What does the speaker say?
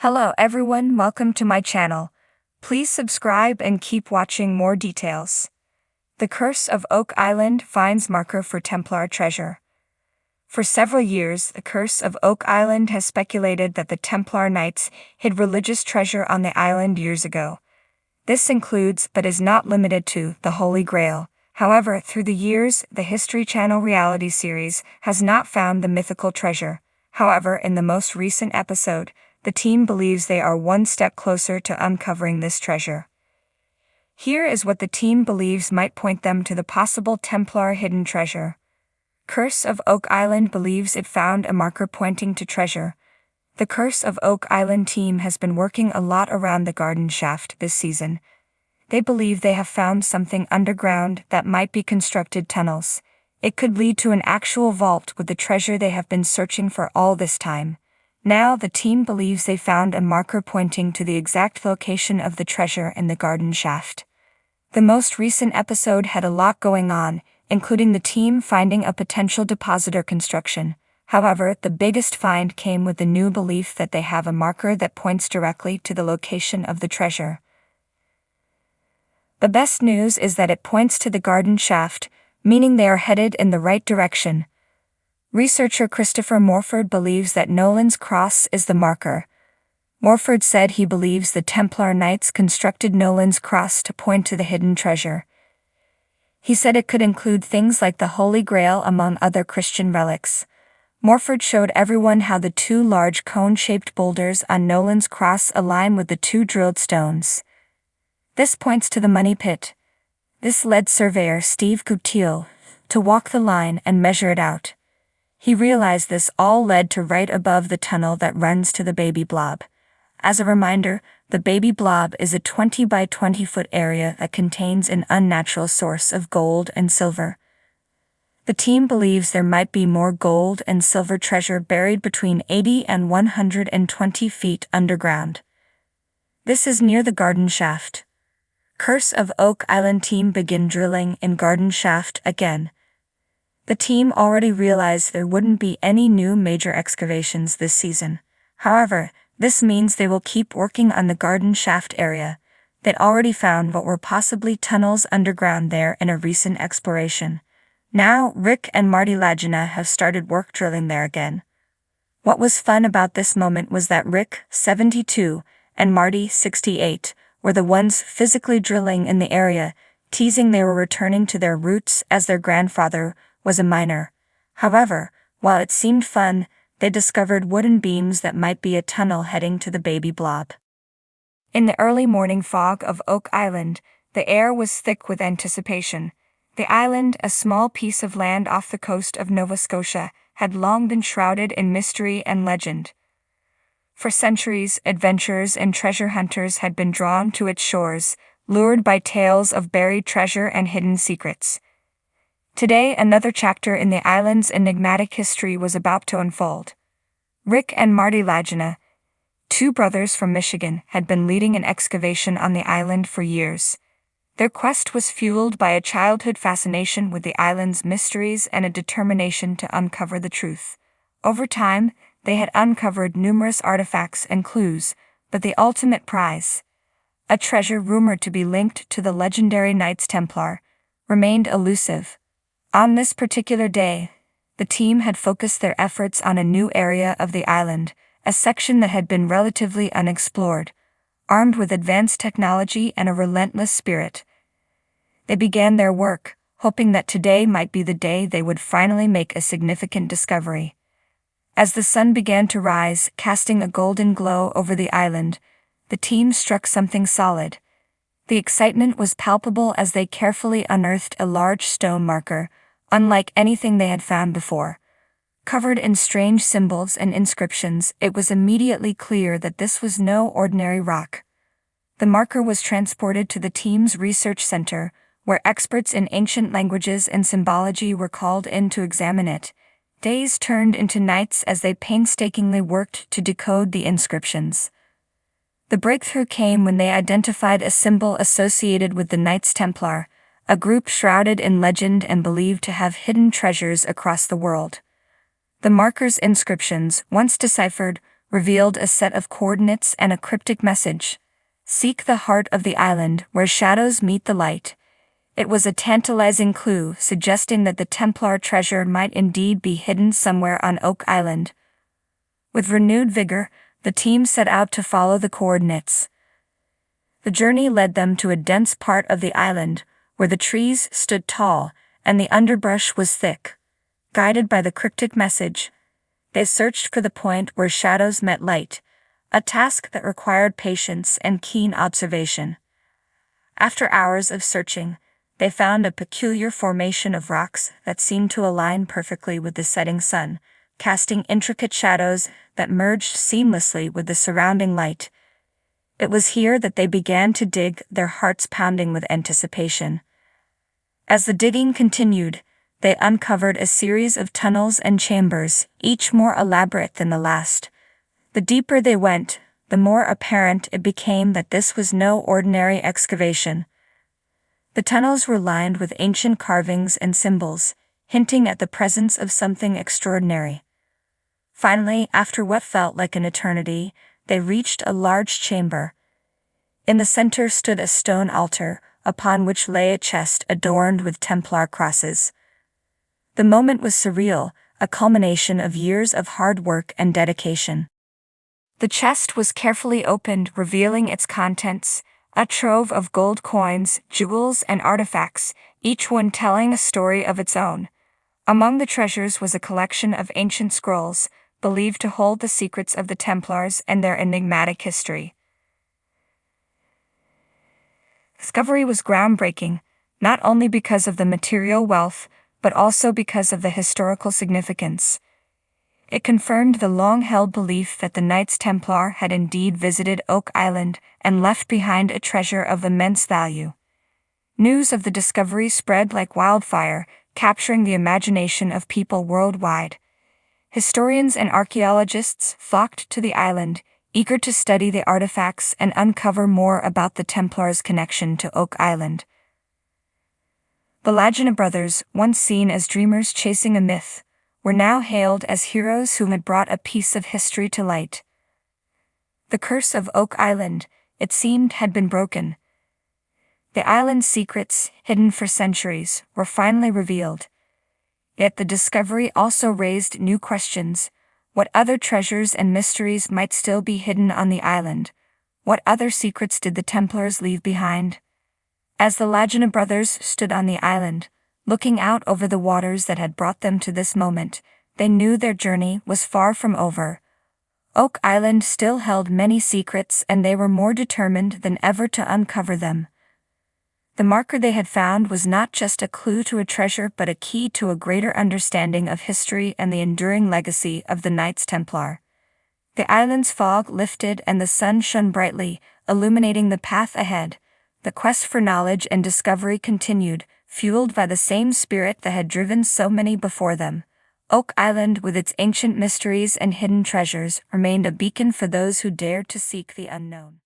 Hello everyone, welcome to my channel. Please subscribe and keep watching more details. The Curse of Oak Island finds marker for Templar treasure. For several years, the Curse of Oak Island has speculated that the Templar Knights hid religious treasure on the island years ago. This includes, but is not limited to, the Holy Grail. However, through the years, the History Channel reality series has not found the mythical treasure. However, in the most recent episode, the team believes they are one step closer to uncovering this treasure. Here is what the team believes might point them to the possible Templar hidden treasure. Curse of Oak Island believes it found a marker pointing to treasure. The Curse of Oak Island team has been working a lot around the garden shaft this season. They believe they have found something underground that might be constructed tunnels. It could lead to an actual vault with the treasure they have been searching for all this time. Now the team believes they found a marker pointing to the exact location of the treasure in the garden shaft. The most recent episode had a lot going on, including the team finding a potential depositor construction. However, the biggest find came with the new belief that they have a marker that points directly to the location of the treasure. The best news is that it points to the garden shaft, meaning they are headed in the right direction. Researcher Christopher Morford believes that Nolan's cross is the marker. Morford said he believes the Templar Knights constructed Nolan's cross to point to the hidden treasure. He said it could include things like the Holy Grail among other Christian relics. Morford showed everyone how the two large cone-shaped boulders on Nolan's cross align with the two drilled stones. This points to the money pit. This led surveyor Steve Guptill to walk the line and measure it out. He realized this all led to right above the tunnel that runs to the baby blob. As a reminder, the baby blob is a 20 by 20 foot area that contains an unnatural source of gold and silver. The team believes there might be more gold and silver treasure buried between 80 and 120 feet underground. This is near the garden shaft. Curse of Oak Island team begin drilling in garden shaft again. The team already realized there wouldn't be any new major excavations this season. However, this means they will keep working on the garden shaft area. They'd already found what were possibly tunnels underground there in a recent exploration. Now, Rick and Marty Lagina have started work drilling there again. What was fun about this moment was that Rick, 72, and Marty, 68, were the ones physically drilling in the area, teasing they were returning to their roots as their grandfather was a miner. However, while it seemed fun, they discovered wooden beams that might be a tunnel heading to the baby blob. In the early morning fog of Oak Island, the air was thick with anticipation. The island, a small piece of land off the coast of Nova Scotia, had long been shrouded in mystery and legend. For centuries, adventurers and treasure hunters had been drawn to its shores, lured by tales of buried treasure and hidden secrets. Today, another chapter in the island's enigmatic history was about to unfold. Rick and Marty Lagina, two brothers from Michigan, had been leading an excavation on the island for years. Their quest was fueled by a childhood fascination with the island's mysteries and a determination to uncover the truth. Over time, they had uncovered numerous artifacts and clues, but the ultimate prize, a treasure rumored to be linked to the legendary Knights Templar, remained elusive. On this particular day, the team had focused their efforts on a new area of the island, a section that had been relatively unexplored. Armed with advanced technology and a relentless spirit, they began their work, hoping that today might be the day they would finally make a significant discovery. As the sun began to rise, casting a golden glow over the island, the team struck something solid. The excitement was palpable as they carefully unearthed a large stone marker, unlike anything they had found before. Covered in strange symbols and inscriptions, it was immediately clear that this was no ordinary rock. The marker was transported to the team's research center, where experts in ancient languages and symbology were called in to examine it. Days turned into nights as they painstakingly worked to decode the inscriptions. The breakthrough came when they identified a symbol associated with the Knights Templar, a group shrouded in legend and believed to have hidden treasures across the world. The marker's inscriptions, once deciphered, revealed a set of coordinates and a cryptic message. Seek the heart of the island where shadows meet the light. It was a tantalizing clue suggesting that the Templar treasure might indeed be hidden somewhere on Oak Island. With renewed vigor, the team set out to follow the coordinates. The journey led them to a dense part of the island, where the trees stood tall and the underbrush was thick. Guided by the cryptic message, they searched for the point where shadows met light, a task that required patience and keen observation. After hours of searching, they found a peculiar formation of rocks that seemed to align perfectly with the setting sun, casting intricate shadows that merged seamlessly with the surrounding light. It was here that they began to dig, their hearts pounding with anticipation. As the digging continued, they uncovered a series of tunnels and chambers, each more elaborate than the last. The deeper they went, the more apparent it became that this was no ordinary excavation. The tunnels were lined with ancient carvings and symbols, hinting at the presence of something extraordinary. Finally, after what felt like an eternity, they reached a large chamber. In the center stood a stone altar, upon which lay a chest adorned with Templar crosses. The moment was surreal, a culmination of years of hard work and dedication. The chest was carefully opened, revealing its contents, a trove of gold coins, jewels, and artifacts, each one telling a story of its own. Among the treasures was a collection of ancient scrolls, believed to hold the secrets of the Templars and their enigmatic history. Discovery was groundbreaking, not only because of the material wealth, but also because of the historical significance. It confirmed the long-held belief that the Knights Templar had indeed visited Oak Island and left behind a treasure of immense value. News of the discovery spread like wildfire, capturing the imagination of people worldwide. Historians and archaeologists flocked to the island, eager to study the artifacts and uncover more about the Templars' connection to Oak Island. The Lagina brothers, once seen as dreamers chasing a myth, were now hailed as heroes who had brought a piece of history to light. The curse of Oak Island, it seemed, had been broken. The island's secrets, hidden for centuries, were finally revealed. Yet the discovery also raised new questions. What other treasures and mysteries might still be hidden on the island? What other secrets did the Templars leave behind? As the Lagina brothers stood on the island, looking out over the waters that had brought them to this moment, they knew their journey was far from over. Oak Island still held many secrets, and they were more determined than ever to uncover them. The marker they had found was not just a clue to a treasure but a key to a greater understanding of history and the enduring legacy of the Knights Templar. The island's fog lifted and the sun shone brightly, illuminating the path ahead. The quest for knowledge and discovery continued, fueled by the same spirit that had driven so many before them. Oak Island, with its ancient mysteries and hidden treasures, remained a beacon for those who dared to seek the unknown.